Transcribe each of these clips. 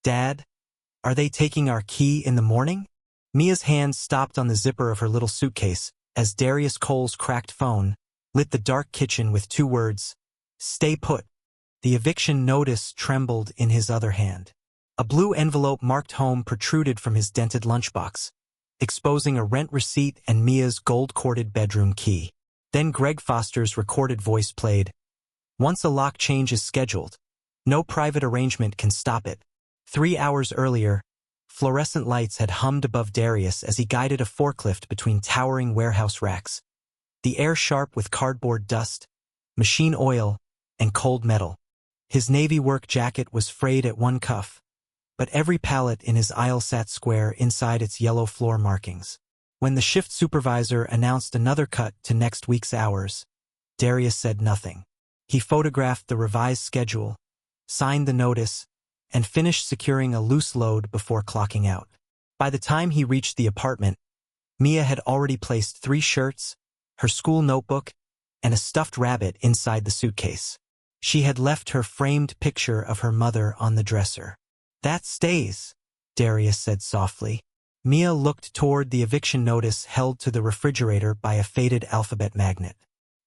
Dad, are they taking our key in the morning? Mia's hand stopped on the zipper of her little suitcase as Darius Cole's cracked phone lit the dark kitchen with 2 words, "Stay put." The eviction notice trembled in his other hand. A blue envelope marked home protruded from his dented lunchbox, exposing a rent receipt and Mia's gold-corded bedroom key. Then Greg Foster's recorded voice played. Once a lock change is scheduled, no private arrangement can stop it. 3 hours earlier, fluorescent lights had hummed above Darius as he guided a forklift between towering warehouse racks. The air sharp with cardboard dust, machine oil, and cold metal. His navy work jacket was frayed at one cuff, but every pallet in his aisle sat square inside its yellow floor markings. When the shift supervisor announced another cut to next week's hours, Darius said nothing. He photographed the revised schedule, signed the notice, and finished securing a loose load before clocking out. By the time he reached the apartment, Mia had already placed 3 shirts, her school notebook, and a stuffed rabbit inside the suitcase. She had left her framed picture of her mother on the dresser. "That stays," Darius said softly. Mia looked toward the eviction notice held to the refrigerator by a faded alphabet magnet.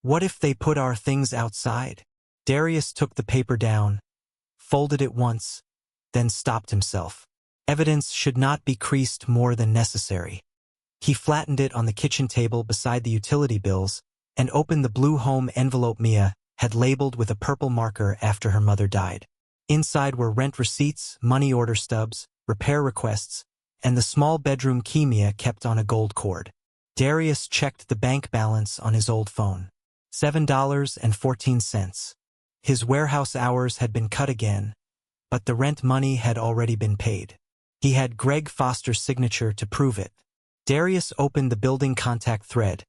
"What if they put our things outside?" Darius took the paper down, folded it once, then stopped himself. Evidence should not be creased more than necessary. He flattened it on the kitchen table beside the utility bills and opened the blue home envelope Mia had labeled with a purple marker after her mother died. Inside were rent receipts, money order stubs, repair requests, and the small bedroom key Mia kept on a gold cord. Darius checked the bank balance on his old phone. $7.14. His warehouse hours had been cut again, but the rent money had already been paid. He had Greg Foster's signature to prove it. Darius opened the building contact thread,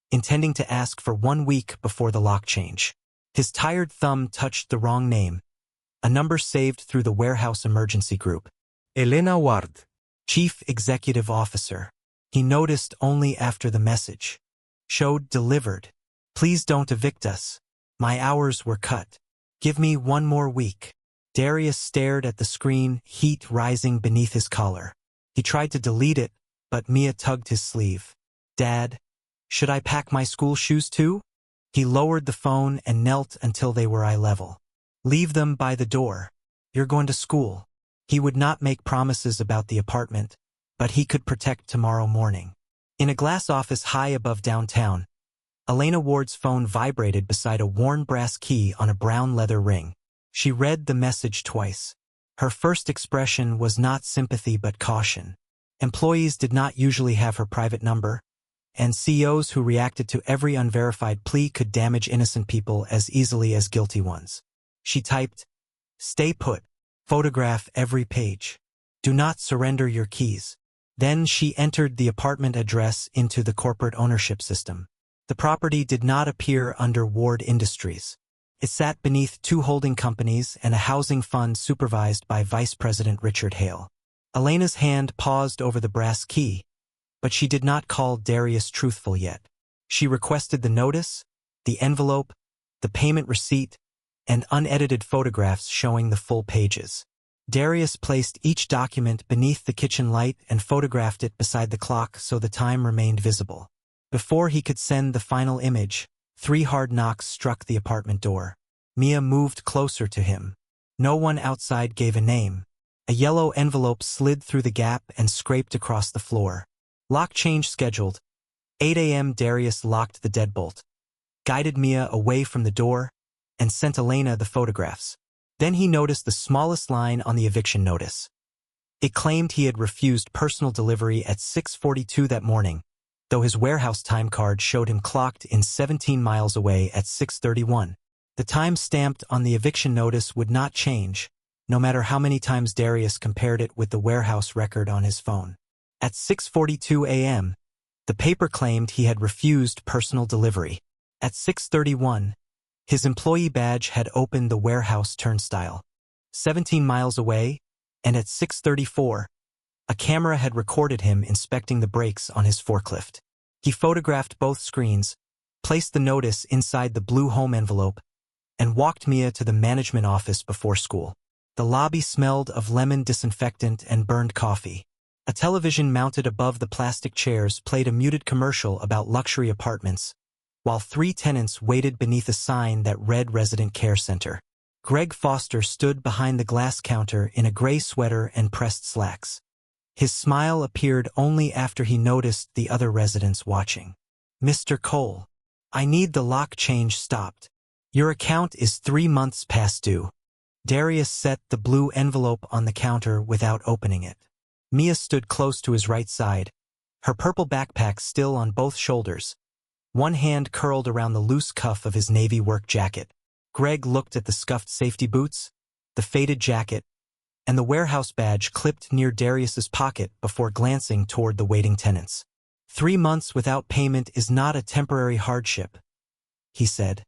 intending to ask for 1 week before the lock change. His tired thumb touched the wrong name, a number saved through the warehouse emergency group. Elena Ward, Chief Executive Officer. He noticed only after the message showed delivered. "Please don't evict us. My hours were cut. Give me 1 more week." Darius stared at the screen, heat rising beneath his collar. He tried to delete it, but Mia tugged his sleeve. "Dad, should I pack my school shoes too?" He lowered the phone and knelt until they were eye level. "Leave them by the door. You're going to school." He would not make promises about the apartment, but he could protect tomorrow morning. In a glass office high above downtown, Elena Ward's phone vibrated beside a worn brass key on a brown leather ring. She read the message twice. Her first expression was not sympathy but caution. Employees did not usually have her private number, and CEOs who reacted to every unverified plea could damage innocent people as easily as guilty ones. She typed, "Stay put. Photograph every page. Do not surrender your keys." Then she entered the apartment address into the corporate ownership system. The property did not appear under Ward Industries. It sat beneath 2 holding companies and a housing fund supervised by Vice President Richard Hale. Elena's hand paused over the brass key, but she did not call Darius truthful yet. She requested the notice, the envelope, the payment receipt, and unedited photographs showing the full pages. Darius placed each document beneath the kitchen light and photographed it beside the clock so the time remained visible. Before he could send the final image, 3 hard knocks struck the apartment door. Mia moved closer to him. No one outside gave a name. A yellow envelope slid through the gap and scraped across the floor. "Lock change scheduled." 8 a.m. Darius locked the deadbolt, guided Mia away from the door, and sent Elena the photographs. Then he noticed the smallest line on the eviction notice. It claimed he had refused personal delivery at 6:42 that morning, though his warehouse time card showed him clocked in 17 miles away at 6:31. The time stamped on the eviction notice would not change, no matter how many times Darius compared it with the warehouse record on his phone. At 6:42 a.m., the paper claimed he had refused personal delivery. At 6:31, his employee badge had opened the warehouse turnstile. 17 miles away, and at 6:34, a camera had recorded him inspecting the brakes on his forklift. He photographed both screens, placed the notice inside the blue home envelope, and walked Mia to the management office before school. The lobby smelled of lemon disinfectant and burned coffee. A television mounted above the plastic chairs played a muted commercial about luxury apartments, while 3 tenants waited beneath a sign that read Resident Care Center. Greg Foster stood behind the glass counter in a gray sweater and pressed slacks. His smile appeared only after he noticed the other residents watching. "Mr. Cole, I need the lock change stopped. Your account is 3 months past due." Darius set the blue envelope on the counter without opening it. Mia stood close to his right side, her purple backpack still on both shoulders, one hand curled around the loose cuff of his navy work jacket. Greg looked at the scuffed safety boots, the faded jacket, and the warehouse badge clipped near Darius's pocket before glancing toward the waiting tenants. 3 months without payment is not a temporary hardship, he said,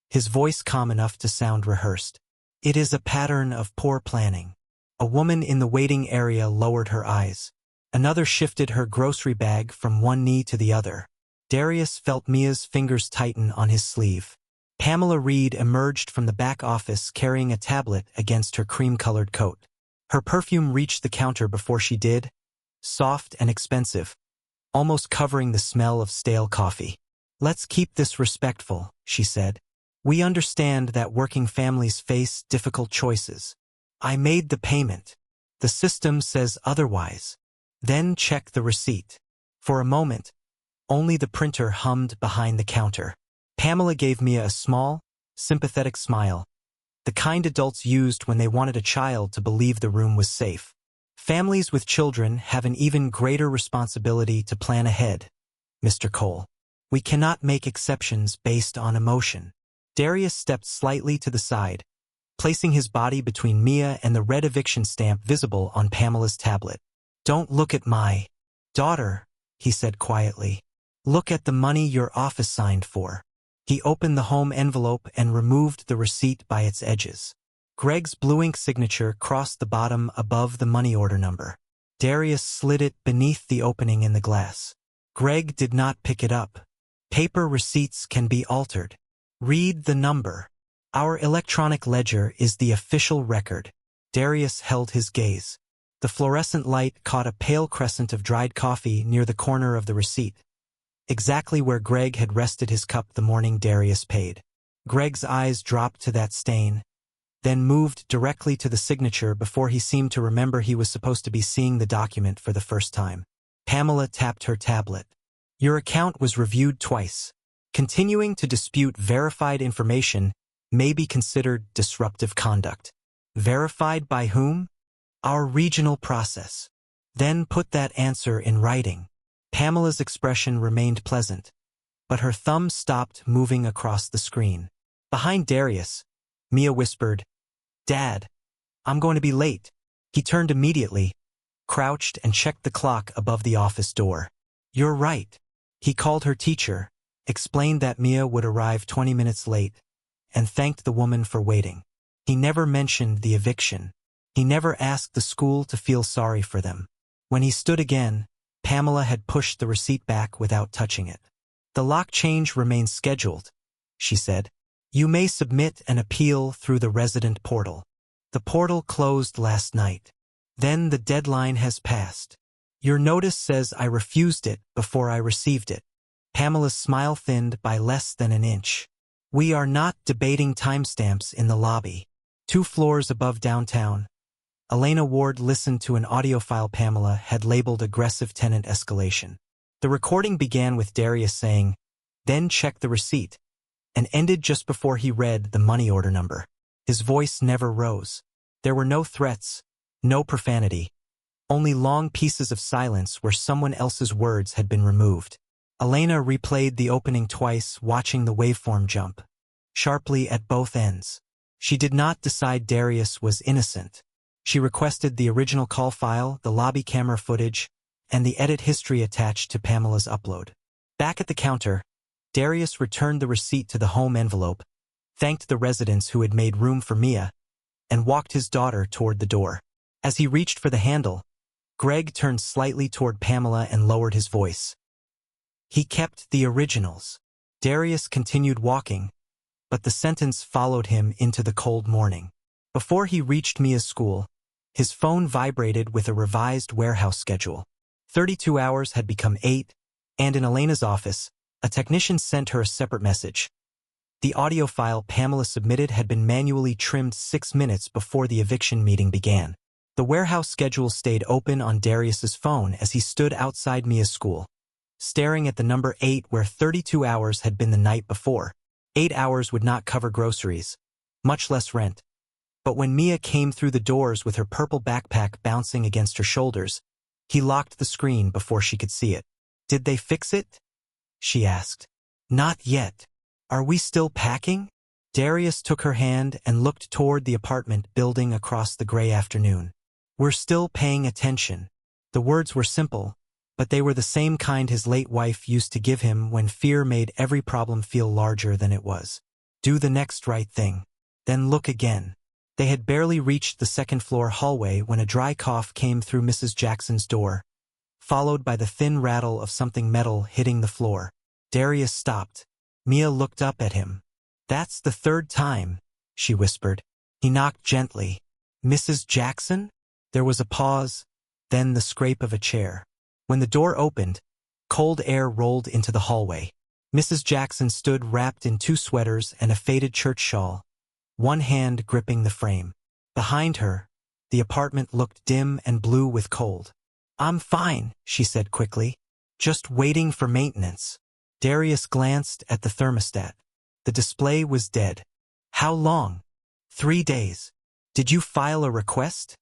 his voice calm enough to sound rehearsed. It is a pattern of poor planning. A woman in the waiting area lowered her eyes. Another shifted her grocery bag from one knee to the other. Darius felt Mia's fingers tighten on his sleeve. Pamela Reed emerged from the back office carrying a tablet against her cream-colored coat. Her perfume reached the counter before she did, soft and expensive, almost covering the smell of stale coffee. "Let's keep this respectful," she said. "We understand that working families face difficult choices. I made the payment. The system says otherwise." Then check the receipt. For a moment, only the printer hummed behind the counter. Pamela gave Mia a small, sympathetic smile, the kind adults used when they wanted a child to believe the room was safe. "Families with children have an even greater responsibility to plan ahead, Mr. Cole. We cannot make exceptions based on emotion." Darius stepped slightly to the side, placing his body between Mia and the red eviction stamp visible on Pamela's tablet. "Don't look at my daughter," he said quietly. "Look at the money your office signed for." He opened the home envelope and removed the receipt by its edges. Greg's blue ink signature crossed the bottom above the money order number. Darius slid it beneath the opening in the glass. Greg did not pick it up. "Paper receipts can be altered. Read the number. Our electronic ledger is the official record." Darius held his gaze. The fluorescent light caught a pale crescent of dried coffee near the corner of the receipt, exactly where Greg had rested his cup the morning Darius paid. Greg's eyes dropped to that stain, then moved directly to the signature before he seemed to remember he was supposed to be seeing the document for the first time. Pamela tapped her tablet. "Your account was reviewed twice. Continuing to dispute verified information may be considered disruptive conduct." "Verified by whom?" "Our regional process." "Then put that answer in writing." Pamela's expression remained pleasant, but her thumb stopped moving across the screen. Behind Darius, Mia whispered, "Dad, I'm going to be late." He turned immediately, crouched and checked the clock above the office door. "You're right." He called her teacher, explained that Mia would arrive 20 minutes late, and thanked the woman for waiting. He never mentioned the eviction. He never asked the school to feel sorry for them. When he stood again, Pamela had pushed the receipt back without touching it. "The lock change remains scheduled," she said. "You may submit an appeal through the resident portal. The portal closed last night. Then the deadline has passed. Your notice says I refused it before I received it." Pamela's smile thinned by less than an inch. "We are not debating timestamps in the lobby." 2 floors above downtown, Elena Ward listened to an audiophile Pamela had labeled aggressive tenant escalation. The recording began with Darius saying, "Then check the receipt," and ended just before he read the money order number. His voice never rose. There were no threats, no profanity, only long pieces of silence where someone else's words had been removed. Elena replayed the opening twice, watching the waveform jump sharply at both ends. She did not decide Darius was innocent. She requested the original call file, the lobby camera footage, and the edit history attached to Pamela's upload. Back at the counter, Darius returned the receipt to the home envelope, thanked the residents who had made room for Mia, and walked his daughter toward the door. As he reached for the handle, Greg turned slightly toward Pamela and lowered his voice. "He kept the originals." Darius continued walking, but the sentence followed him into the cold morning. Before he reached Mia's school, his phone vibrated with a revised warehouse schedule. 32 hours had become 8, and in Elena's office, a technician sent her a separate message. The audio file Pamela submitted had been manually trimmed 6 minutes before the eviction meeting began. The warehouse schedule stayed open on Darius's phone as he stood outside Mia's school, staring at the number 8 where 32 hours had been the night before. 8 hours would not cover groceries, much less rent. But when Mia came through the doors with her purple backpack bouncing against her shoulders, he locked the screen before she could see it. "Did they fix it?" she asked. "Not yet. Are we still packing?" Darius took her hand and looked toward the apartment building across the gray afternoon. "We're still paying attention." The words were simple, but they were the same kind his late wife used to give him when fear made every problem feel larger than it was. Do the next right thing. Then look again. They had barely reached the second-floor hallway when a dry cough came through Mrs. Jackson's door, followed by the thin rattle of something metal hitting the floor. Darius stopped. Mia looked up at him. "That's the third time," she whispered. He knocked gently. "Mrs. Jackson?" There was a pause, then the scrape of a chair. When the door opened, cold air rolled into the hallway. Mrs. Jackson stood wrapped in 2 sweaters and a faded church shawl, one hand gripping the frame. Behind her, the apartment looked dim and blue with cold. "I'm fine," she said quickly. "Just waiting for maintenance." Darius glanced at the thermostat. The display was dead. "How long?" 3 days. "Did you file a request?"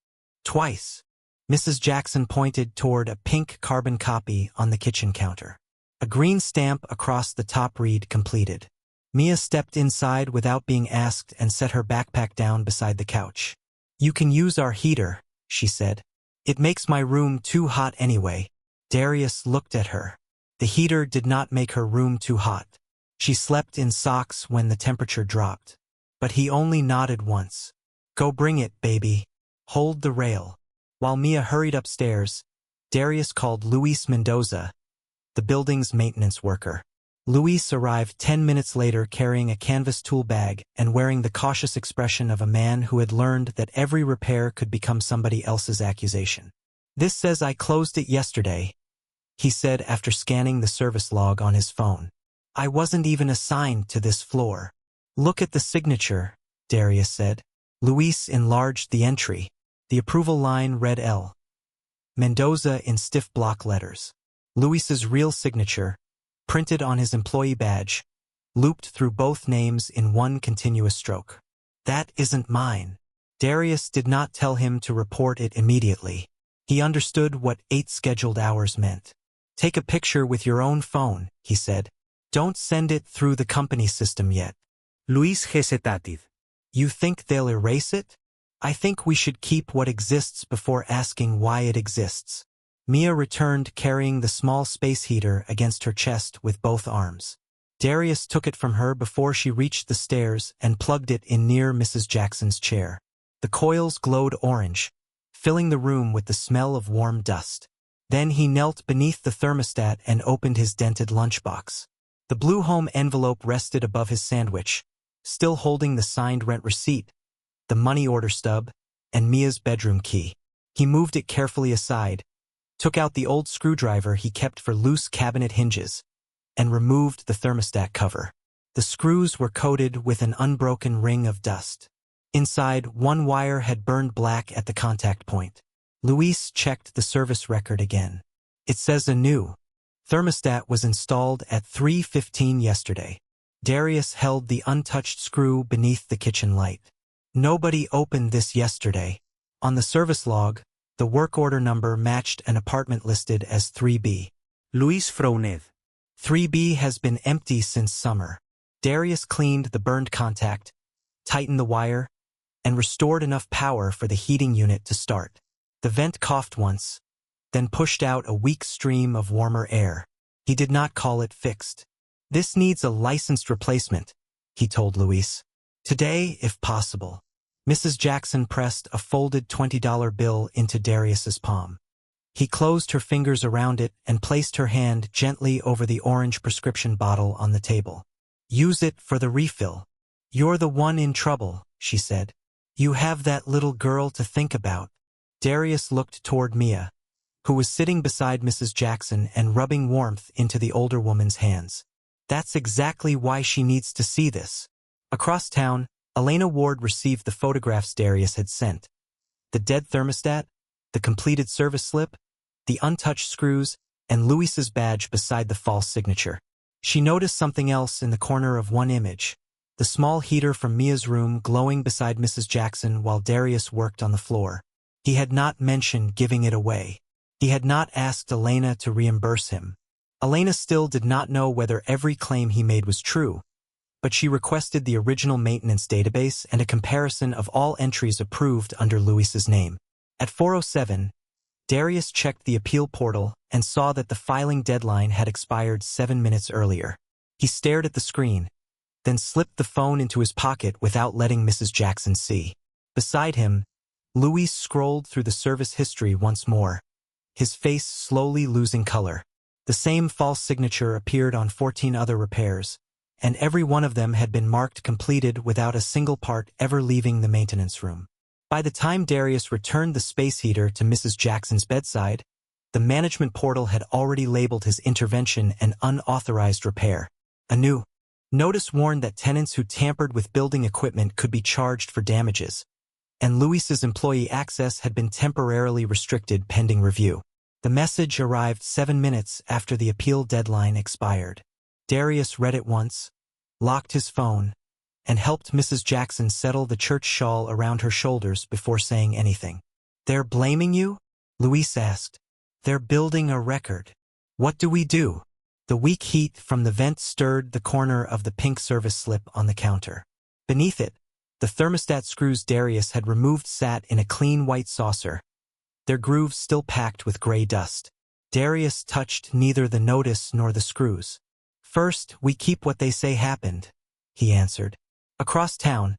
"Twice." Mrs. Jackson pointed toward a pink carbon copy on the kitchen counter. A green stamp across the top read "Completed." Mia stepped inside without being asked and set her backpack down beside the couch. "You can use our heater," she said. "It makes my room too hot anyway." Darius looked at her. The heater did not make her room too hot. She slept in socks when the temperature dropped. But he only nodded once. "Go bring it, baby. Hold the rail." While Mia hurried upstairs, Darius called Luis Mendoza, the building's maintenance worker. Luis arrived 10 minutes later carrying a canvas tool bag and wearing the cautious expression of a man who had learned that every repair could become somebody else's accusation. "This says I closed it yesterday," he said after scanning the service log on his phone. "I wasn't even assigned to this floor." "Look at the signature," Darius said. Luis enlarged the entry. The approval line read L. Mendoza in stiff block letters. Luis's real signature, printed on his employee badge, looped through both names in one continuous stroke. "That isn't mine." Darius did not tell him to report it immediately. He understood what 8 scheduled hours meant. "Take a picture with your own phone," he said. "Don't send it through the company system yet." Luis hesitated. "You think they'll erase it?" "I think we should keep what exists before asking why it exists." Mia returned carrying the small space heater against her chest with both arms. Darius took it from her before she reached the stairs and plugged it in near Mrs. Jackson's chair. The coils glowed orange, filling the room with the smell of warm dust. Then he knelt beneath the thermostat and opened his dented lunchbox. The blue home envelope rested above his sandwich, still holding the signed rent receipt, the money order stub, and Mia's bedroom key. He moved it carefully aside, took out the old screwdriver he kept for loose cabinet hinges, and removed the thermostat cover. The screws were coated with an unbroken ring of dust. Inside, one wire had burned black at the contact point. Luis checked the service record again. It says a new thermostat was installed at 3:15 yesterday. Darius held the untouched screw beneath the kitchen light. "Nobody opened this yesterday." On the service log, the work order number matched an apartment listed as 3B. Luis frowned. 3B has been empty since summer. Darius cleaned the burned contact, tightened the wire, and restored enough power for the heating unit to start. The vent coughed once, then pushed out a weak stream of warmer air. He did not call it fixed. "This needs a licensed replacement," he told Luis. "Today, if possible." Mrs. Jackson pressed a folded $20 bill into Darius's palm. He closed her fingers around it and placed her hand gently over the orange prescription bottle on the table. "Use it for the refill." "You're the one in trouble," she said. You have that little girl to think about. Darius looked toward Mia, who was sitting beside Mrs. Jackson and rubbing warmth into the older woman's hands. That's exactly why she needs to see this. Across town, Elena Ward received the photographs Darius had sent. The dead thermostat, the completed service slip, the untouched screws, and Luis's badge beside the false signature. She noticed something else in the corner of one image, the small heater from Mia's room glowing beside Mrs. Jackson while Darius worked on the floor. He had not mentioned giving it away. He had not asked Elena to reimburse him. Elena still did not know whether every claim he made was true, but she requested the original maintenance database and a comparison of all entries approved under Luis's name. At 4:07, Darius checked the appeal portal and saw that the filing deadline had expired 7 minutes earlier. He stared at the screen, then slipped the phone into his pocket without letting Mrs. Jackson see. Beside him, Luis scrolled through the service history once more, his face slowly losing color. The same false signature appeared on 14 other repairs, and every one of them had been marked completed without a single part ever leaving the maintenance room. By the time Darius returned the space heater to Mrs. Jackson's bedside, the management portal had already labeled his intervention an unauthorized repair. A new notice warned that tenants who tampered with building equipment could be charged for damages, and Luis's employee access had been temporarily restricted pending review. The message arrived 7 minutes after the appeal deadline expired. Darius read it once, locked his phone, and helped Mrs. Jackson settle the church shawl around her shoulders before saying anything. "They're blaming you?" Luis asked. "They're building a record. What do we do?" The weak heat from the vent stirred the corner of the pink service slip on the counter. Beneath it, the thermostat screws Darius had removed sat in a clean white saucer, their grooves still packed with gray dust. Darius touched neither the notice nor the screws. "First, we keep what they say happened," he answered. Across town,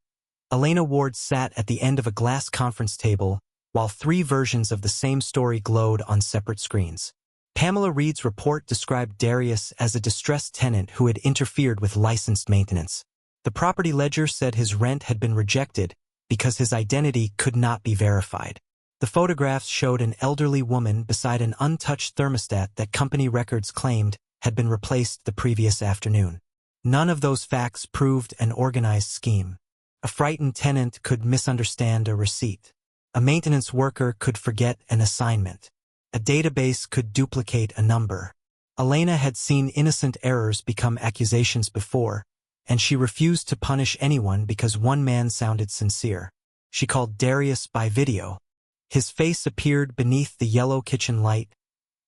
Elena Ward sat at the end of a glass conference table while 3 versions of the same story glowed on separate screens. Pamela Reed's report described Darius as a distressed tenant who had interfered with licensed maintenance. The property ledger said his rent had been rejected because his identity could not be verified. The photographs showed an elderly woman beside an untouched thermostat that company records claimed had been replaced the previous afternoon. None of those facts proved an organized scheme. A frightened tenant could misunderstand a receipt. A maintenance worker could forget an assignment. A database could duplicate a number. Elena had seen innocent errors become accusations before, and she refused to punish anyone because one man sounded sincere. She called Darius by video. His face appeared beneath the yellow kitchen light,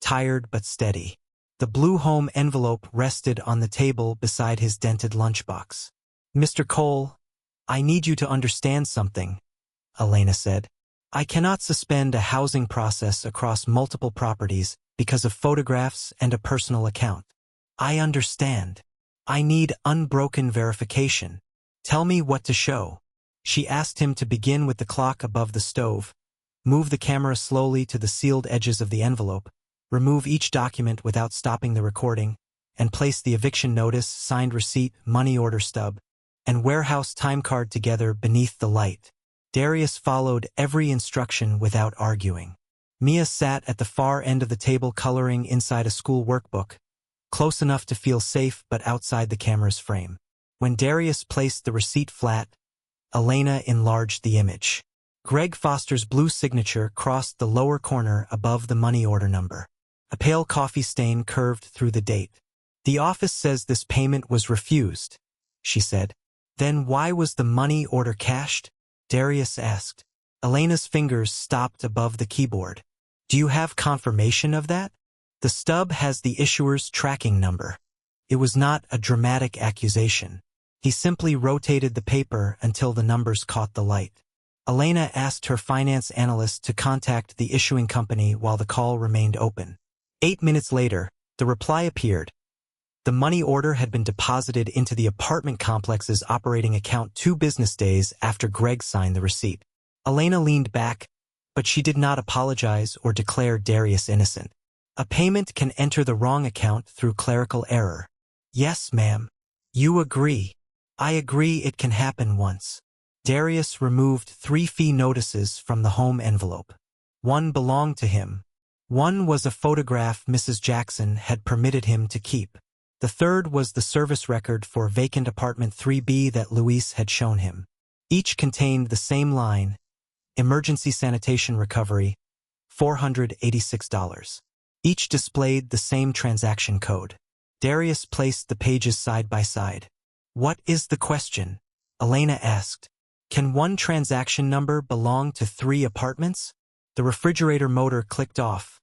tired but steady. The blue home envelope rested on the table beside his dented lunchbox. "Mr. Cole, I need you to understand something," Elena said. "I cannot suspend a housing process across multiple properties because of photographs and a personal account. I understand. I need unbroken verification. Tell me what to show." She asked him to begin with the clock above the stove, move the camera slowly to the sealed edges of the envelope, remove each document without stopping the recording, and place the eviction notice, signed receipt, money order stub, and warehouse time card together beneath the light. Darius followed every instruction without arguing. Mia sat at the far end of the table coloring inside a school workbook, close enough to feel safe but outside the camera's frame. When Darius placed the receipt flat, Elena enlarged the image. Greg Foster's blue signature crossed the lower corner above the money order number. A pale coffee stain curved through the date. "The office says this payment was refused," she said. "Then why was the money order cashed?" Darius asked. Elena's fingers stopped above the keyboard. "Do you have confirmation of that?" "The stub has the issuer's tracking number." It was not a dramatic accusation. He simply rotated the paper until the numbers caught the light. Elena asked her finance analyst to contact the issuing company while the call remained open. 8 minutes later, the reply appeared. The money order had been deposited into the apartment complex's operating account 2 business days after Greg signed the receipt. Elena leaned back, but she did not apologize or declare Darius innocent. "A payment can enter the wrong account through clerical error." "Yes, ma'am." "You agree." "I agree it can happen once. Darius removed 3 fee notices from the home envelope. One belonged to him. One was a photograph Mrs. Jackson had permitted him to keep. The third was the service record for vacant apartment 3B that Luis had shown him. Each contained the same line, emergency sanitation recovery, $486. Each displayed the same transaction code. Darius placed the pages side by side. "What is the question?" Elena asked. "Can one transaction number belong to 3 apartments?" The refrigerator motor clicked off,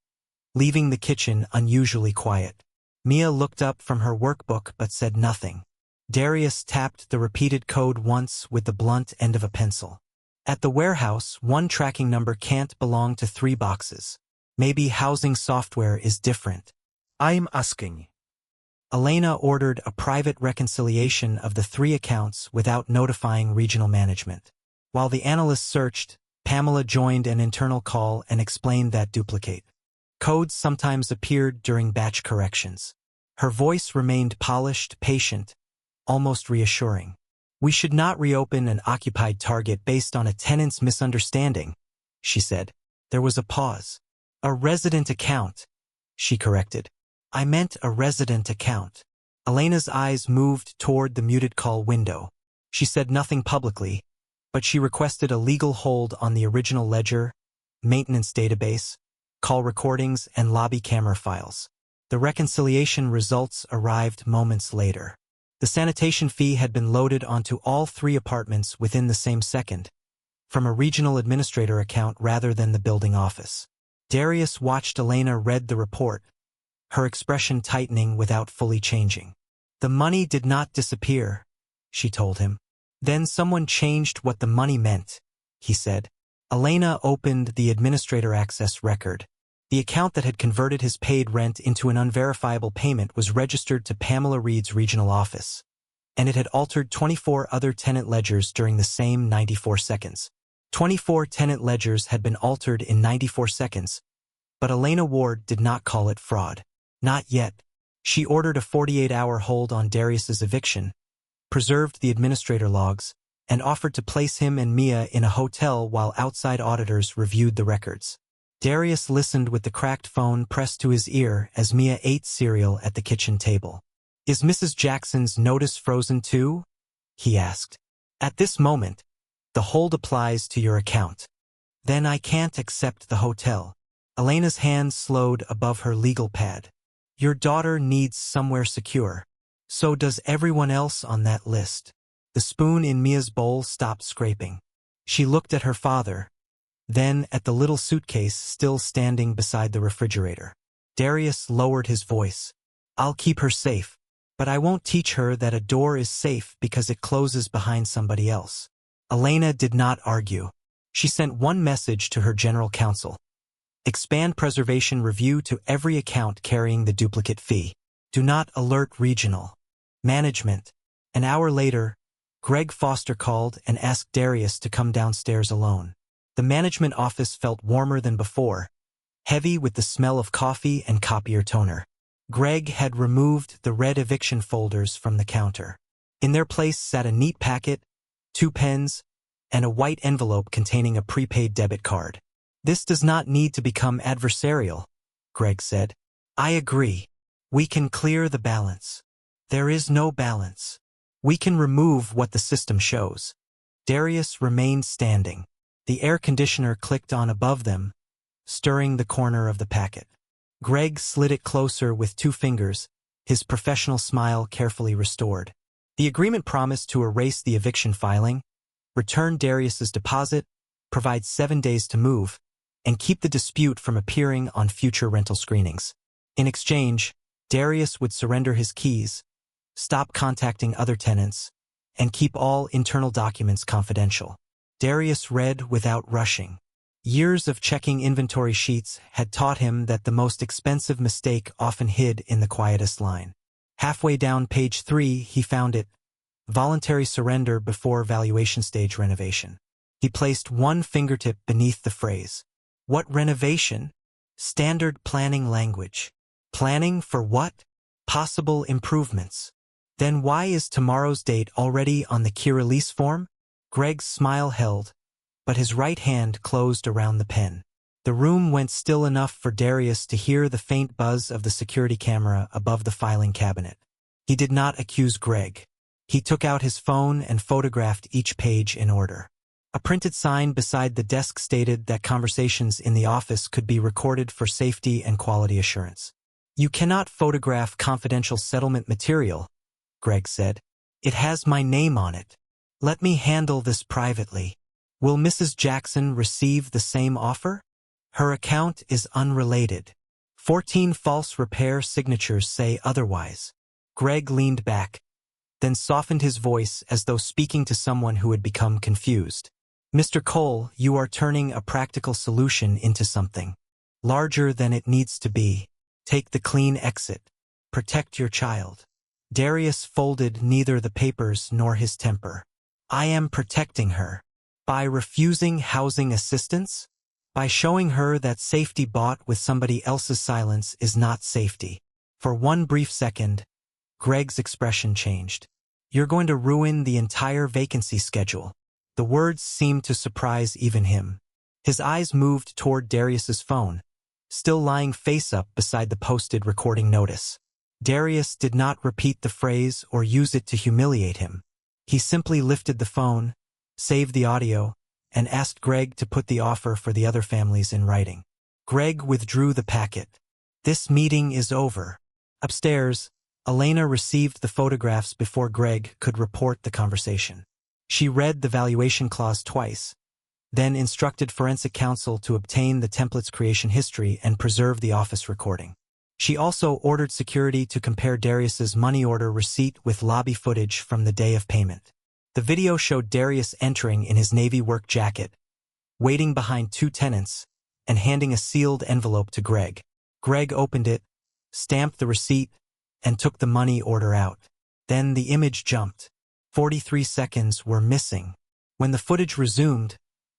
leaving the kitchen unusually quiet. Mia looked up from her workbook but said nothing. Darius tapped the repeated code once with the blunt end of a pencil. "At the warehouse, one tracking number can't belong to 3 boxes. Maybe housing software is different." "I'm asking." Elena ordered a private reconciliation of the 3 accounts without notifying regional management. While the analysts searched, Pamela joined an internal call and explained that duplicate codes sometimes appeared during batch corrections. Her voice remained polished, patient, almost reassuring. "We should not reopen an occupied target based on a tenant's misunderstanding," she said. There was a pause. "A resident account," she corrected. "I meant a resident account." Elena's eyes moved toward the muted call window. She said nothing publicly, but she requested a legal hold on the original ledger, maintenance database, call recordings, and lobby camera files. The reconciliation results arrived moments later. The sanitation fee had been loaded onto all 3 apartments within the same second, from a regional administrator account rather than the building office. Darius watched Elena read the report, her expression tightening without fully changing. "The money did not disappear," she told him. "Then someone changed what the money meant," he said. Elena opened the administrator access record. The account that had converted his paid rent into an unverifiable payment was registered to Pamela Reed's regional office, and it had altered 24 other tenant ledgers during the same 94 seconds. 24 tenant ledgers had been altered in 94 seconds, but Elena Ward did not call it fraud. Not yet. She ordered a 48-hour hold on Darius's eviction, preserved the administrator logs, and offered to place him and Mia in a hotel while outside auditors reviewed the records. Darius listened with the cracked phone pressed to his ear as Mia ate cereal at the kitchen table. "Is Mrs. Jackson's notice frozen too?" he asked. "At this moment, the hold applies to your account." "Then I can't accept the hotel." Elena's hand slowed above her legal pad. "Your daughter needs somewhere secure. So does everyone else on that list." The spoon in Mia's bowl stopped scraping. She looked at her father, then at the little suitcase still standing beside the refrigerator. Darius lowered his voice. "I'll keep her safe, but I won't teach her that a door is safe because it closes behind somebody else." Elena did not argue. She sent one message to her general counsel. "Expand preservation review to every account carrying the duplicate fee. Do not alert regional management." An hour later, Greg Foster called and asked Darius to come downstairs alone. The management office felt warmer than before, heavy with the smell of coffee and copier toner. Greg had removed the red eviction folders from the counter. In their place sat a neat packet, 2 pens, and a white envelope containing a prepaid debit card. "This does not need to become adversarial," Greg said. "I agree. We can clear the balance." "There is no balance. We can remove what the system shows." Darius remained standing. The air conditioner clicked on above them, stirring the corner of the packet. Greg slid it closer with 2 fingers, his professional smile carefully restored. The agreement promised to erase the eviction filing, return Darius's deposit, provide 7 days to move, and keep the dispute from appearing on future rental screenings. In exchange, Darius would surrender his keys, stop contacting other tenants, and keep all internal documents confidential. Darius read without rushing. Years of checking inventory sheets had taught him that the most expensive mistake often hid in the quietest line. Halfway down page 3, he found it, voluntary surrender before valuation stage renovation. He placed one fingertip beneath the phrase. What renovation? Standard planning language. Planning for what? Possible improvements. Then why is tomorrow's date already on the key release form? Greg's smile held, but his right hand closed around the pen. The room went still enough for Darius to hear the faint buzz of the security camera above the filing cabinet. He did not accuse Greg. He took out his phone and photographed each page in order. A printed sign beside the desk stated that conversations in the office could be recorded for safety and quality assurance. "You cannot photograph confidential settlement material," Greg said. "It has my name on it. Let me handle this privately. Will Mrs. Jackson receive the same offer? Her account is unrelated. 14 false repair signatures say otherwise." Greg leaned back, then softened his voice as though speaking to someone who had become confused. "Mr. Cole, you are turning a practical solution into something larger than it needs to be. Take the clean exit. Protect your child." Darius folded neither the papers nor his temper. "I am protecting her. By refusing housing assistance? By showing her that safety bought with somebody else's silence is not safety." For one brief second, Greg's expression changed. "You're going to ruin the entire vacancy schedule." The words seemed to surprise even him. His eyes moved toward Darius's phone, still lying face up beside the posted recording notice. Darius did not repeat the phrase or use it to humiliate him. He simply lifted the phone, saved the audio, and asked Greg to put the offer for the other families in writing. Greg withdrew the packet. "This meeting is over." Upstairs, Elena received the photographs before Greg could report the conversation. She read the valuation clause twice, then instructed forensic counsel to obtain the template's creation history and preserve the office recording. She also ordered security to compare Darius's money order receipt with lobby footage from the day of payment. The video showed Darius entering in his Navy work jacket, waiting behind 2 tenants, and handing a sealed envelope to Greg. Greg opened it, stamped the receipt, and took the money order out. Then the image jumped. 43 seconds were missing. When the footage resumed,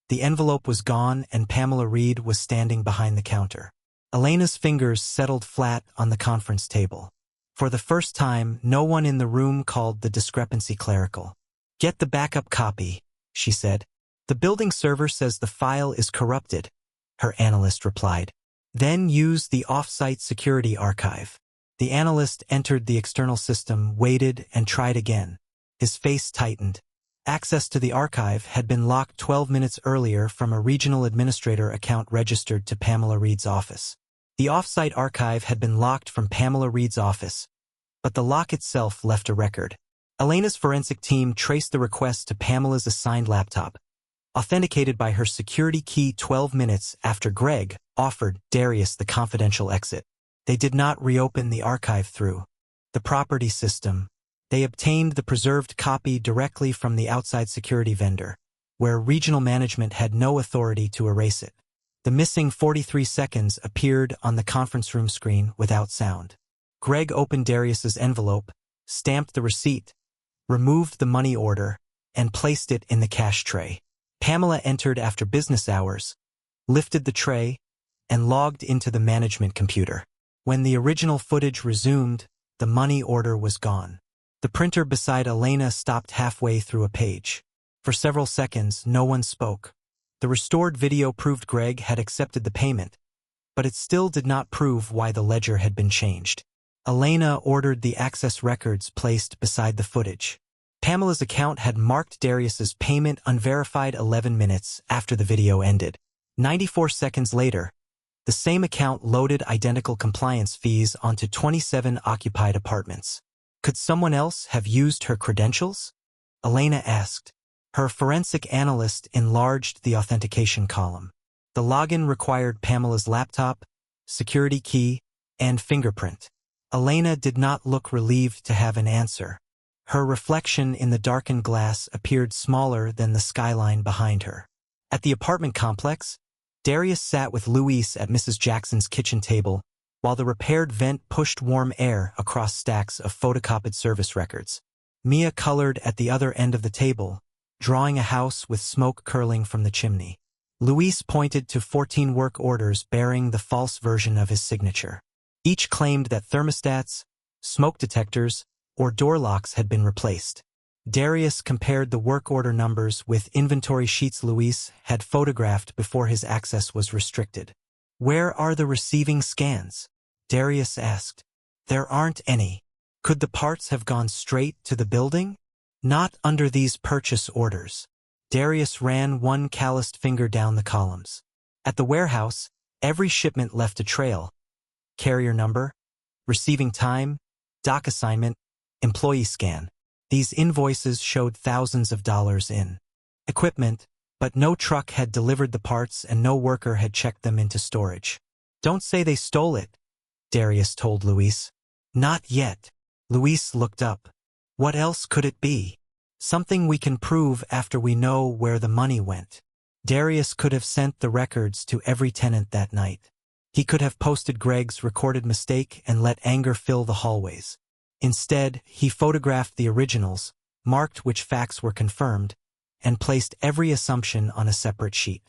the envelope was gone and Pamela Reed was standing behind the counter. Elena's fingers settled flat on the conference table. For the first time, no one in the room called the discrepancy clerical. "Get the backup copy," she said. "The building server says the file is corrupted," her analyst replied. "Then use the off-site security archive." The analyst entered the external system, waited, and tried again. His face tightened. Access to the archive had been locked 12 minutes earlier from a regional administrator account registered to Pamela Reed's office. The off-site archive had been locked from Pamela Reed's office, but the lock itself left a record. Elena's forensic team traced the request to Pamela's assigned laptop, authenticated by her security key 12 minutes after Greg offered Darius the confidential exit. They did not reopen the archive through the property system. They obtained the preserved copy directly from the outside security vendor, where regional management had no authority to erase it. The missing 43 seconds appeared on the conference room screen without sound. Greg opened Darius's envelope, stamped the receipt, removed the money order, and placed it in the cash tray. Pamela entered after business hours, lifted the tray, and logged into the management computer. When the original footage resumed, the money order was gone. The printer beside Elena stopped halfway through a page. For several seconds, no one spoke. The restored video proved Greg had accepted the payment, but it still did not prove why the ledger had been changed. Elena ordered the access records placed beside the footage. Pamela's account had marked Darius's payment unverified 11 minutes after the video ended. 94 seconds later, the same account loaded identical compliance fees onto 27 occupied apartments. Could someone else have used her credentials? Elena asked. Her forensic analyst enlarged the authentication column. The login required Pamela's laptop, security key, and fingerprint. Elena did not look relieved to have an answer. Her reflection in the darkened glass appeared smaller than the skyline behind her. At the apartment complex, Darius sat with Luis at Mrs. Jackson's kitchen table, while the repaired vent pushed warm air across stacks of photocopied service records. Mia colored at the other end of the table, drawing a house with smoke curling from the chimney. Luis pointed to 14 work orders bearing the false version of his signature. Each claimed that thermostats, smoke detectors, or door locks had been replaced. Darius compared the work order numbers with inventory sheets Luis had photographed before his access was restricted. "Where are the receiving scans?" Darius asked. "There aren't any." "Could the parts have gone straight to the building?" "Not under these purchase orders." Darius ran one calloused finger down the columns. At the warehouse, every shipment left a trail. Carrier number, receiving time, dock assignment, employee scan. These invoices showed thousands of dollars in equipment, but no truck had delivered the parts and no worker had checked them into storage. "Don't say they stole it," Darius told Luis. "Not yet." Luis looked up. "What else could it be?" "Something we can prove after we know where the money went." Darius could have sent the records to every tenant that night. He could have posted Greg's recorded mistake and let anger fill the hallways. Instead, he photographed the originals, marked which facts were confirmed, and placed every assumption on a separate sheet.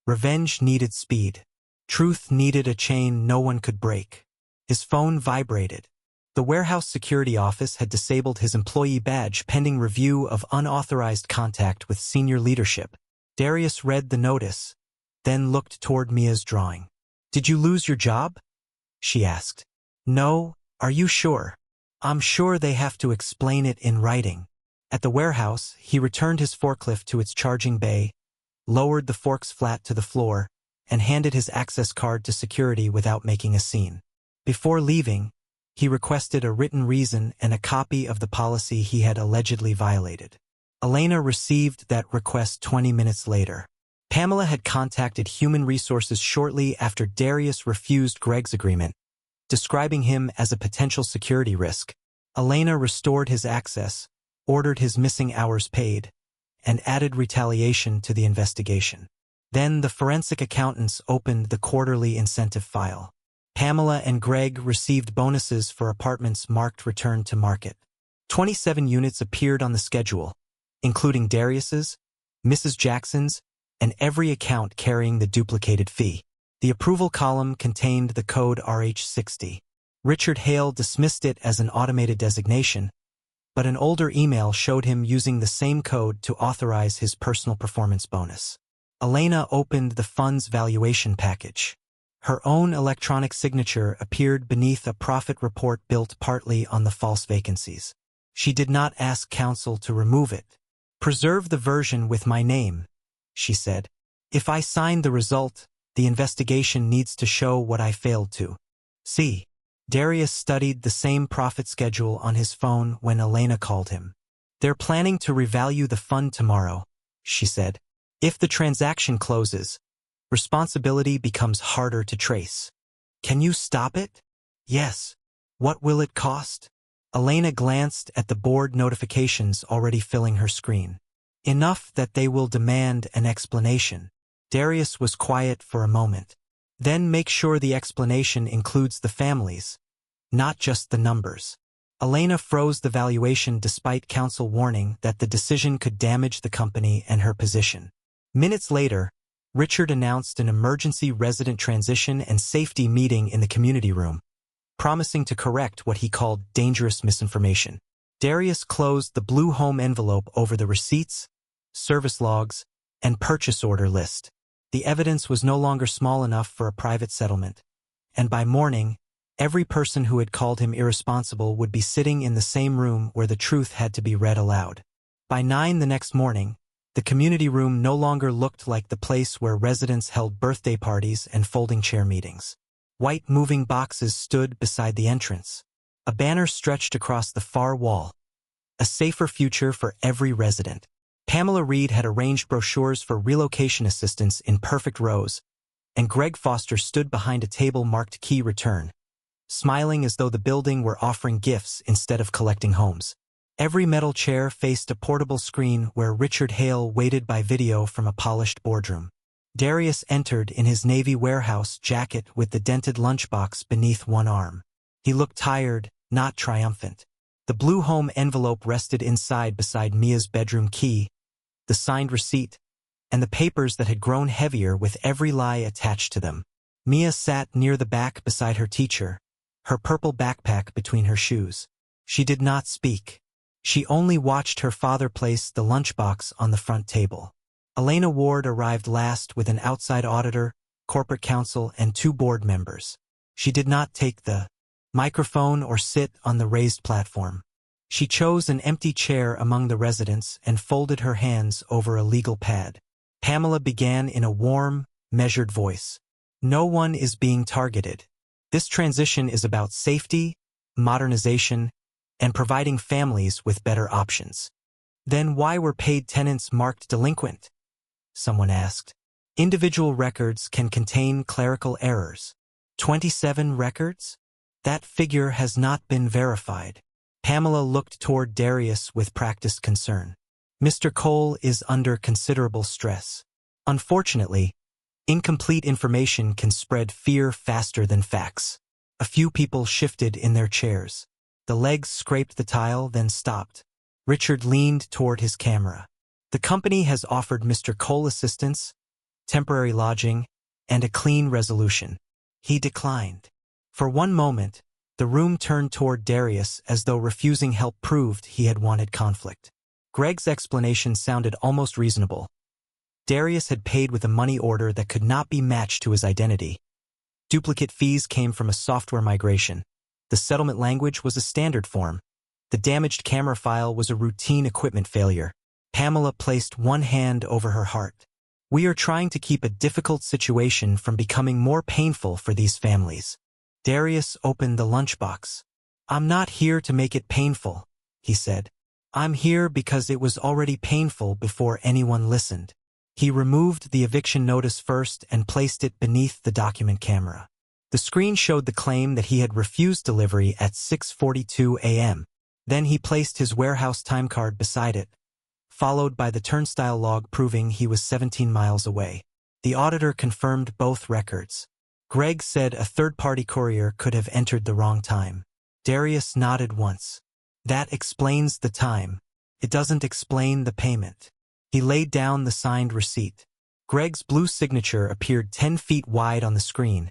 Revenge needed speed. Truth needed a chain no one could break. His phone vibrated. The warehouse security office had disabled his employee badge pending review of unauthorized contact with senior leadership. Darius read the notice, then looked toward Mia's drawing. "Did you lose your job?" she asked. "No, are you sure?" "I'm sure they have to explain it in writing." At the warehouse, he returned his forklift to its charging bay, lowered the forks flat to the floor, and handed his access card to security without making a scene. Before leaving, he requested a written reason and a copy of the policy he had allegedly violated. Elena received that request 20 minutes later. Pamela had contacted Human Resources shortly after Darius refused Greg's agreement, describing him as a potential security risk. Elena restored his access, ordered his missing hours paid, and added retaliation to the investigation. Then the forensic accountants opened the quarterly incentive file. Pamela and Greg received bonuses for apartments marked return to market. 27 units appeared on the schedule, including Darius's, Mrs. Jackson's, and every account carrying the duplicated fee. The approval column contained the code RH60. Richard Hale dismissed it as an automated designation, but an older email showed him using the same code to authorize his personal performance bonus. Elena opened the fund's valuation package. Her own electronic signature appeared beneath a profit report built partly on the false vacancies. She did not ask counsel to remove it. "Preserve the version with my name," she said. "If I sign the result, the investigation needs to show what I failed to see." Darius studied the same profit schedule on his phone when Elena called him. "They're planning to revalue the fund tomorrow," she said. "If the transaction closes, responsibility becomes harder to trace. Can you stop it?" "Yes." "What will it cost?" Elena glanced at the board notifications already filling her screen. "Enough that they will demand an explanation." Darius was quiet for a moment. "Then make sure the explanation includes the families, not just the numbers." Elena froze the valuation despite counsel warning that the decision could damage the company and her position. Minutes later, Richard announced an emergency resident transition and safety meeting in the community room, promising to correct what he called dangerous misinformation. Darius closed the blue home envelope over the receipts, service logs, and purchase order list. The evidence was no longer small enough for a private settlement, and by morning, every person who had called him irresponsible would be sitting in the same room where the truth had to be read aloud. By 9 the next morning, the community room no longer looked like the place where residents held birthday parties and folding chair meetings. White moving boxes stood beside the entrance. A banner stretched across the far wall. A safer future for every resident. Pamela Reed had arranged brochures for relocation assistance in perfect rows, and Greg Foster stood behind a table marked Key Return, smiling as though the building were offering gifts instead of collecting homes. Every metal chair faced a portable screen where Richard Hale waited by video from a polished boardroom. Darius entered in his Navy warehouse jacket with the dented lunchbox beneath one arm. He looked tired, not triumphant. The blue home envelope rested inside beside Mia's bedroom key, the signed receipt, and the papers that had grown heavier with every lie attached to them. Mia sat near the back beside her teacher, her purple backpack between her shoes. She did not speak. She only watched her father place the lunchbox on the front table. Elena Ward arrived last with an outside auditor, corporate counsel, and 2 board members. She did not take the microphone or sit on the raised platform. She chose an empty chair among the residents and folded her hands over a legal pad. Pamela began in a warm, measured voice. No one is being targeted. This transition is about safety, modernization, and providing families with better options. Then why were paid tenants marked delinquent? Someone asked. Individual records can contain clerical errors. 27 records? That figure has not been verified. Pamela looked toward Darius with practiced concern. Mr. Cole is under considerable stress. Unfortunately, incomplete information can spread fear faster than facts. A few people shifted in their chairs. The legs scraped the tile, then stopped. Richard leaned toward his camera. The company has offered Mr. Cole assistance, temporary lodging, and a clean resolution. He declined. For one moment, the room turned toward Darius as though refusing help proved he had wanted conflict. Greg's explanation sounded almost reasonable. Darius had paid with a money order that could not be matched to his identity. Duplicate fees came from a software migration. The settlement language was a standard form. The damaged camera file was a routine equipment failure. Pamela placed one hand over her heart. We are trying to keep a difficult situation from becoming more painful for these families. Darius opened the lunchbox. I'm not here to make it painful, he said. I'm here because it was already painful before anyone listened. He removed the eviction notice first and placed it beneath the document camera. The screen showed the claim that he had refused delivery at 6:42 a.m. Then he placed his warehouse timecard beside it, followed by the turnstile log proving he was 17 miles away. The auditor confirmed both records. Greg said a third-party courier could have entered the wrong time. Darius nodded once. That explains the time. It doesn't explain the payment. He laid down the signed receipt. Greg's blue signature appeared 10 feet wide on the screen,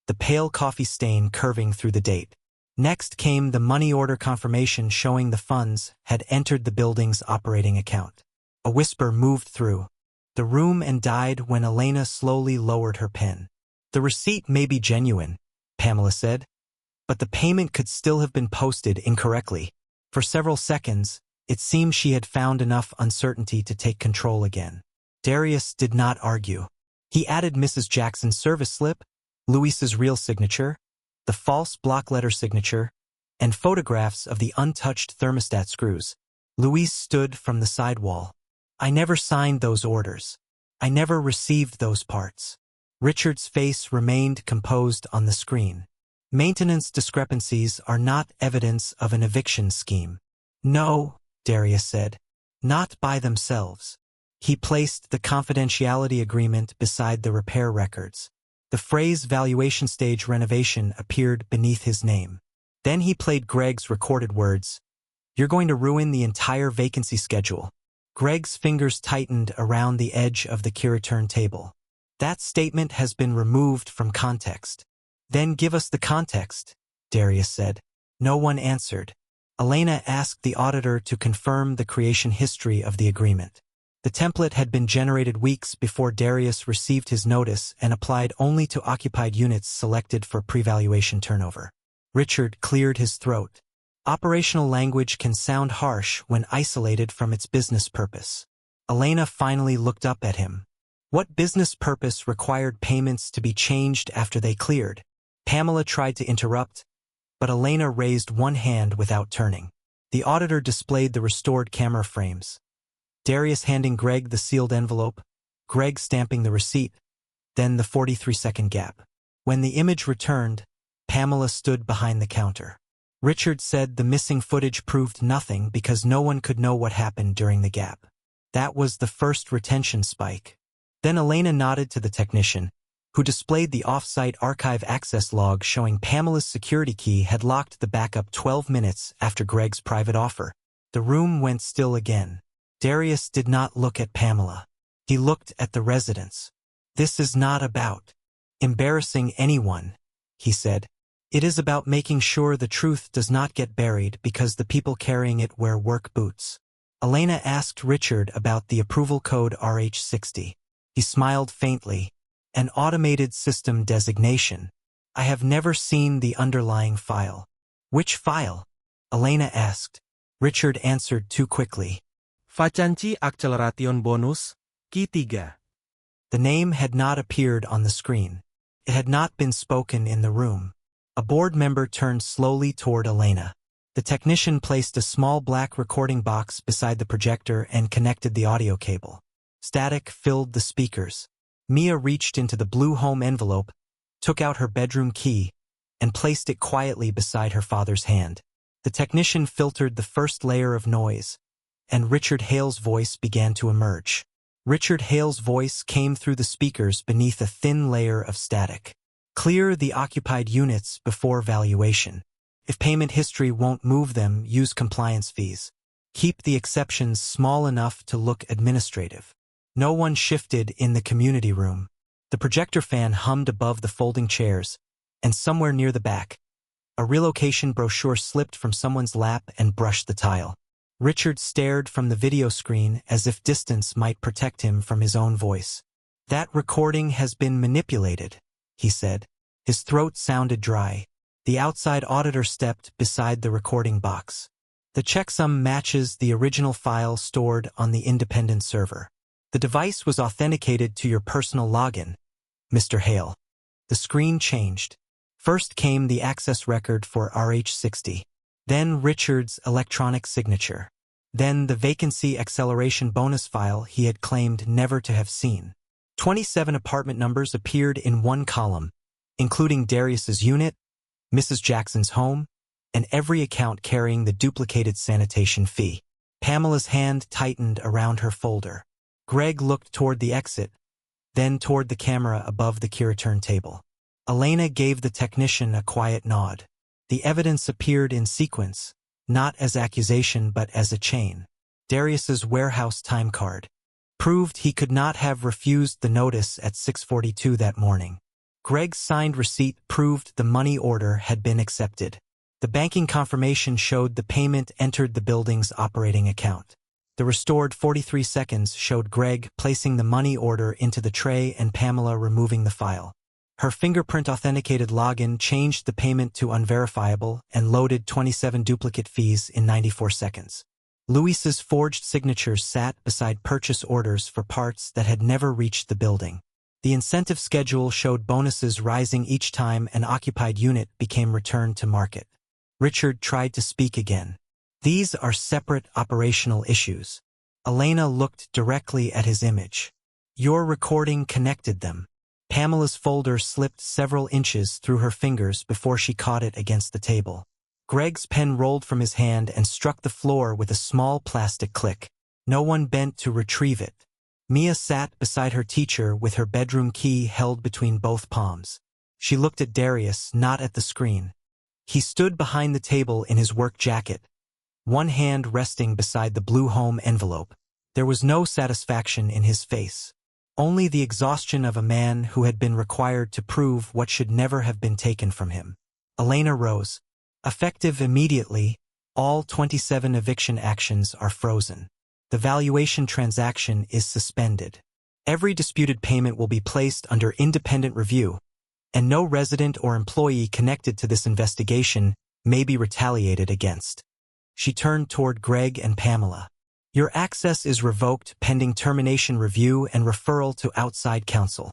the pale coffee stain curving through the date. Next came the money order confirmation showing the funds had entered the building's operating account. A whisper moved through the room and died when Elena slowly lowered her pen. The receipt may be genuine, Pamela said, but the payment could still have been posted incorrectly. For several seconds, it seemed she had found enough uncertainty to take control again. Darius did not argue. He added Mrs. Jackson's service slip, Luis's real signature, the false block letter signature, and photographs of the untouched thermostat screws. Luis stood from the side wall. I never signed those orders. I never received those parts. Richard's face remained composed on the screen. Maintenance discrepancies are not evidence of an eviction scheme. No, Darius said. Not by themselves. He placed the confidentiality agreement beside the repair records. The phrase valuation stage renovation appeared beneath his name. Then he played Greg's recorded words. You're going to ruin the entire vacancy schedule. Greg's fingers tightened around the edge of the cure turntable. That statement has been removed from context. Then give us the context, Darius said. No one answered. Elena asked the auditor to confirm the creation history of the agreement. The template had been generated weeks before Darius received his notice and applied only to occupied units selected for pre-valuation turnover. Richard cleared his throat. Operational language can sound harsh when isolated from its business purpose. Elena finally looked up at him. What business purpose required payments to be changed after they cleared? Pamela tried to interrupt, but Elena raised one hand without turning. The auditor displayed the restored camera frames. Darius handing Greg the sealed envelope, Greg stamping the receipt, then the 43-second gap. When the image returned, Pamela stood behind the counter. Richard said the missing footage proved nothing because no one could know what happened during the gap. That was the first retention spike. Then Elena nodded to the technician, who displayed the off-site archive access log showing Pamela's security key had locked the backup 12 minutes after Greg's private offer. The room went still again. Darius did not look at Pamela. He looked at the residents. This is not about embarrassing anyone, he said. It is about making sure the truth does not get buried because the people carrying it wear work boots. Elena asked Richard about the approval code RH60. He smiled faintly. An automated system designation. I have never seen the underlying file. Which file? Elena asked. Richard answered too quickly. Facanci Acceleration Bonus, Key 3. The name had not appeared on the screen. It had not been spoken in the room. A board member turned slowly toward Elena. The technician placed a small black recording box beside the projector and connected the audio cable. Static filled the speakers. Mia reached into the blue home envelope, took out her bedroom key, and placed it quietly beside her father's hand. The technician filtered the first layer of noise, and Richard Hale's voice began to emerge. Richard Hale's voice came through the speakers beneath a thin layer of static. Clear the occupied units before valuation. If payment history won't move them, use compliance fees. Keep the exceptions small enough to look administrative. No one shifted in the community room. The projector fan hummed above the folding chairs, and somewhere near the back, a relocation brochure slipped from someone's lap and brushed the tile. Richard stared from the video screen as if distance might protect him from his own voice. That recording has been manipulated, he said. His throat sounded dry. The outside auditor stepped beside the recording box. The checksum matches the original file stored on the independent server. The device was authenticated to your personal login, Mr. Hale. The screen changed. First came the access record for RH60. Then Richard's electronic signature. Then the vacancy acceleration bonus file he had claimed never to have seen. 27 apartment numbers appeared in one column, including Darius's unit, Mrs. Jackson's home, and every account carrying the duplicated sanitation fee. Pamela's hand tightened around her folder. Greg looked toward the exit, then toward the camera above the key return table. Elena gave the technician a quiet nod. The evidence appeared in sequence, not as accusation but as a chain. Darius's warehouse time card proved he could not have refused the notice at 6:42 that morning. Greg's signed receipt proved the money order had been accepted. The banking confirmation showed the payment entered the building's operating account. The restored 43 seconds showed Greg placing the money order into the tray and Pamela removing the file. Her fingerprint-authenticated login changed the payment to unverifiable and loaded 27 duplicate fees in 94 seconds. Luis's forged signatures sat beside purchase orders for parts that had never reached the building. The incentive schedule showed bonuses rising each time an occupied unit became returned to market. Richard tried to speak again. These are separate operational issues. Elena looked directly at his image. Your recording connected them. Pamela's folder slipped several inches through her fingers before she caught it against the table. Greg's pen rolled from his hand and struck the floor with a small plastic click. No one bent to retrieve it. Mia sat beside her teacher with her bedroom key held between both palms. She looked at Darius, not at the screen. He stood behind the table in his work jacket, one hand resting beside the blue home envelope. There was no satisfaction in his face. Only the exhaustion of a man who had been required to prove what should never have been taken from him. Elena rose. Effective immediately, all 27 eviction actions are frozen. The valuation transaction is suspended. Every disputed payment will be placed under independent review, and no resident or employee connected to this investigation may be retaliated against. She turned toward Greg and Pamela. Your access is revoked pending termination review and referral to outside counsel.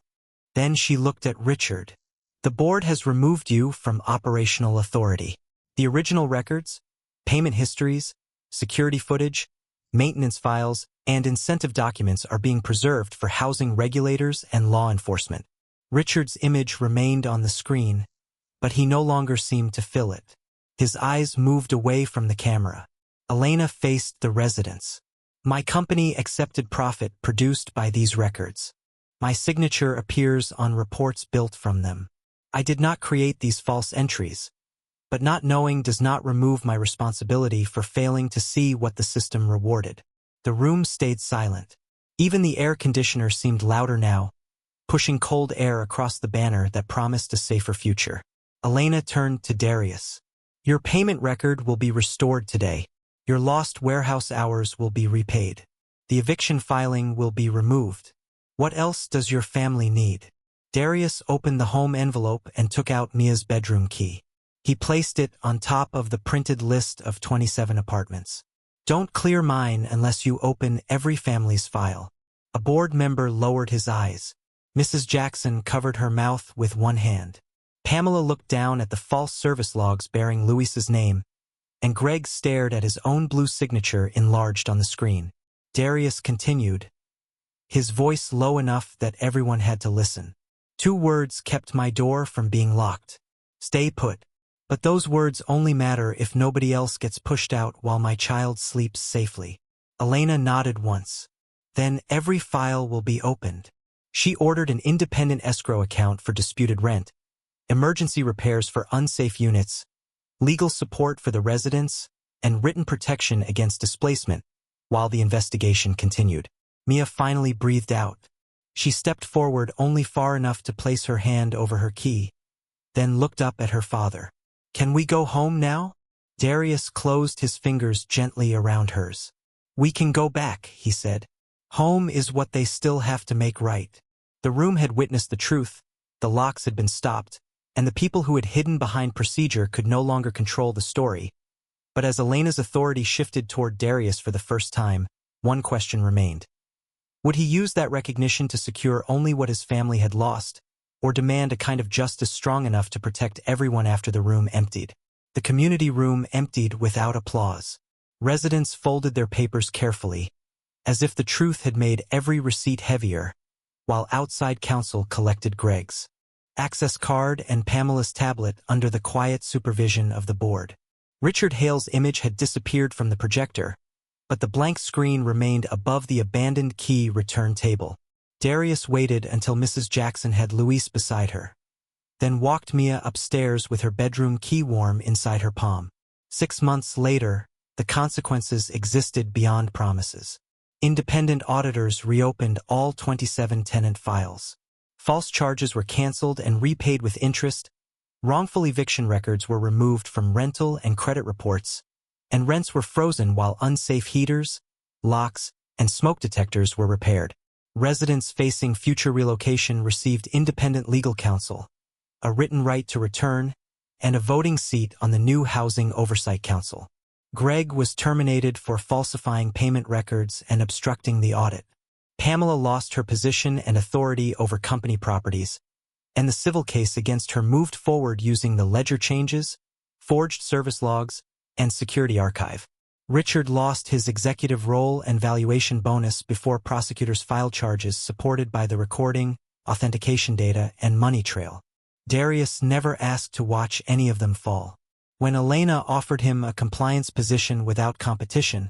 Then she looked at Richard. The board has removed you from operational authority. The original records, payment histories, security footage, maintenance files, and incentive documents are being preserved for housing regulators and law enforcement. Richard's image remained on the screen, but he no longer seemed to fill it. His eyes moved away from the camera. Elena faced the residents. My company accepted profit produced by these records. My signature appears on reports built from them. I did not create these false entries, but not knowing does not remove my responsibility for failing to see what the system rewarded. The room stayed silent. Even the air conditioner seemed louder now, pushing cold air across the banner that promised a safer future. Elena turned to Darius. Your payment record will be restored today. Your lost warehouse hours will be repaid. The eviction filing will be removed. What else does your family need? Darius opened the home envelope and took out Mia's bedroom key. He placed it on top of the printed list of 27 apartments. Don't clear mine unless you open every family's file. A board member lowered his eyes. Mrs. Jackson covered her mouth with one hand. Pamela looked down at the false service logs bearing Luis's name, and Greg stared at his own blue signature enlarged on the screen. Darius continued, his voice low enough that everyone had to listen. 2 words kept my door from being locked. Stay put. But those words only matter if nobody else gets pushed out while my child sleeps safely. Elena nodded once. Then every file will be opened. She ordered an independent escrow account for disputed rent, emergency repairs for unsafe units, legal support for the residents, and written protection against displacement, while the investigation continued. Mia finally breathed out. She stepped forward only far enough to place her hand over her key, then looked up at her father. Can we go home now? Darius closed his fingers gently around hers. We can go back, he said. Home is what they still have to make right. The room had witnessed the truth, the locks had been stopped, and the people who had hidden behind procedure could no longer control the story. But as Elena's authority shifted toward Darius for the first time, one question remained. Would he use that recognition to secure only what his family had lost, or demand a kind of justice strong enough to protect everyone after the room emptied? The community room emptied without applause. Residents folded their papers carefully, as if the truth had made every receipt heavier, while outside counsel collected Greg's access card and Pamela's tablet under the quiet supervision of the board. Richard Hale's image had disappeared from the projector, but the blank screen remained above the abandoned key return table. Darius waited until Mrs. Jackson had Luis beside her, then walked Mia upstairs with her bedroom key warm inside her palm. 6 months later, the consequences existed beyond promises. Independent auditors reopened all 27 tenant files. False charges were canceled and repaid with interest. Wrongful eviction records were removed from rental and credit reports, and rents were frozen while unsafe heaters, locks, and smoke detectors were repaired. Residents facing future relocation received independent legal counsel, a written right to return, and a voting seat on the new Housing Oversight Council. Greg was terminated for falsifying payment records and obstructing the audit. Pamela lost her position and authority over company properties, and the civil case against her moved forward using the ledger changes, forged service logs, and security archive. Richard lost his executive role and valuation bonus before prosecutors filed charges supported by the recording, authentication data, and money trail. Darius never asked to watch any of them fall. When Elena offered him a compliance position without competition,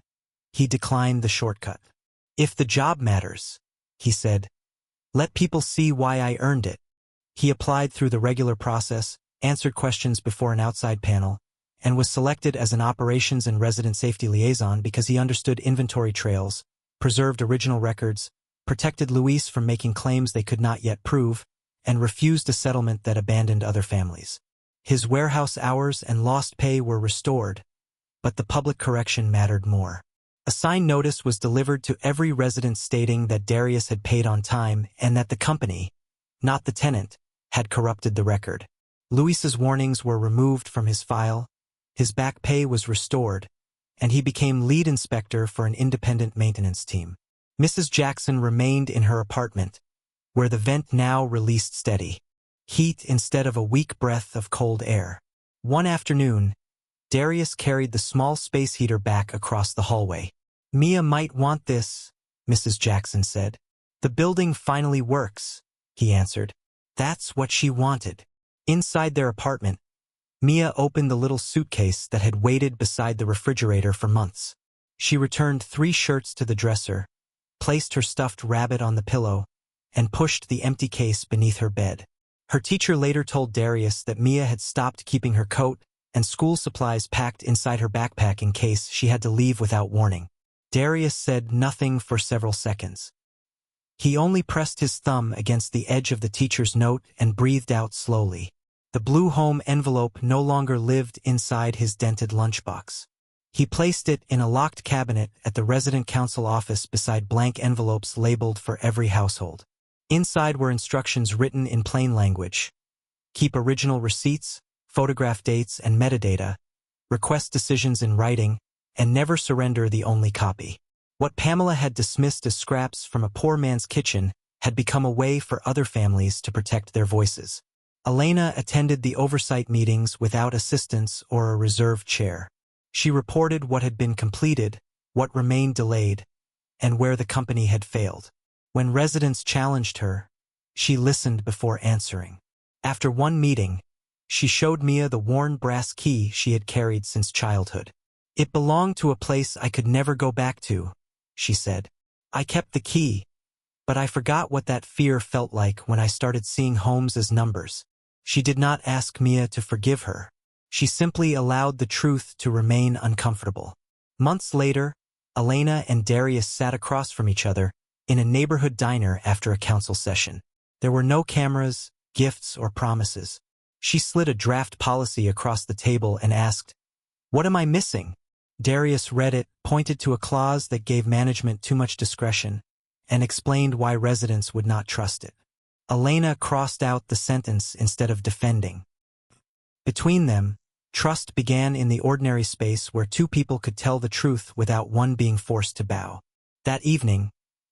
he declined the shortcut. If the job matters, he said, let people see why I earned it. He applied through the regular process, answered questions before an outside panel, and was selected as an operations and resident safety liaison because he understood inventory trails, preserved original records, protected Luis from making claims they could not yet prove, and refused a settlement that abandoned other families. His warehouse hours and lost pay were restored, but the public correction mattered more. A signed notice was delivered to every resident stating that Darius had paid on time and that the company, not the tenant, had corrupted the record. Luis's warnings were removed from his file, his back pay was restored, and he became lead inspector for an independent maintenance team. Mrs. Jackson remained in her apartment, where the vent now released steady heat instead of a weak breath of cold air. One afternoon, Darius carried the small space heater back across the hallway. Mia might want this, Mrs. Jackson said. The building finally works, he answered. That's what she wanted. Inside their apartment, Mia opened the little suitcase that had waited beside the refrigerator for months. She returned 3 shirts to the dresser, placed her stuffed rabbit on the pillow, and pushed the empty case beneath her bed. Her teacher later told Darius that Mia had stopped keeping her coat and school supplies packed inside her backpack in case she had to leave without warning. Darius said nothing for several seconds. He only pressed his thumb against the edge of the teacher's note and breathed out slowly. The blue home envelope no longer lived inside his dented lunchbox. He placed it in a locked cabinet at the resident council office beside blank envelopes labeled for every household. Inside were instructions written in plain language. Keep original receipts, photograph dates and metadata, request decisions in writing, and never surrender the only copy. What Pamela had dismissed as scraps from a poor man's kitchen had become a way for other families to protect their voices. Elena attended the oversight meetings without assistance or a reserved chair. She reported what had been completed, what remained delayed, and where the company had failed. When residents challenged her, she listened before answering. After one meeting, she showed Mia the worn brass key she had carried since childhood. "It belonged to a place I could never go back to," she said. "I kept the key, but I forgot what that fear felt like when I started seeing homes as numbers." She did not ask Mia to forgive her. She simply allowed the truth to remain uncomfortable. Months later, Elena and Darius sat across from each other in a neighborhood diner after a council session. There were no cameras, gifts, or promises. She slid a draft policy across the table and asked, "What am I missing?" Darius read it, pointed to a clause that gave management too much discretion, and explained why residents would not trust it. Elena crossed out the sentence instead of defending. Between them, trust began in the ordinary space where two people could tell the truth without one being forced to bow. That evening,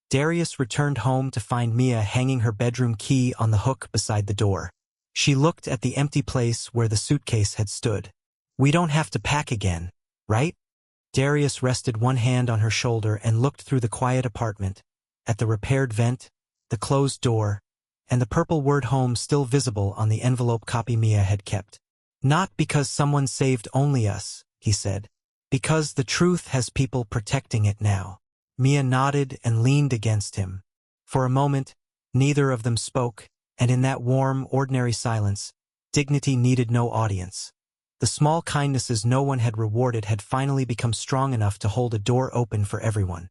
Darius returned home to find Mia hanging her bedroom key on the hook beside the door. She looked at the empty place where the suitcase had stood. "We don't have to pack again, right?" Darius rested one hand on her shoulder and looked through the quiet apartment, at the repaired vent, the closed door, and the purple word home still visible on the envelope copy Mia had kept. "Not because someone saved only us," he said. "Because the truth has people protecting it now." Mia nodded and leaned against him. For a moment, neither of them spoke, and in that warm, ordinary silence, dignity needed no audience. The small kindnesses no one had rewarded had finally become strong enough to hold a door open for everyone.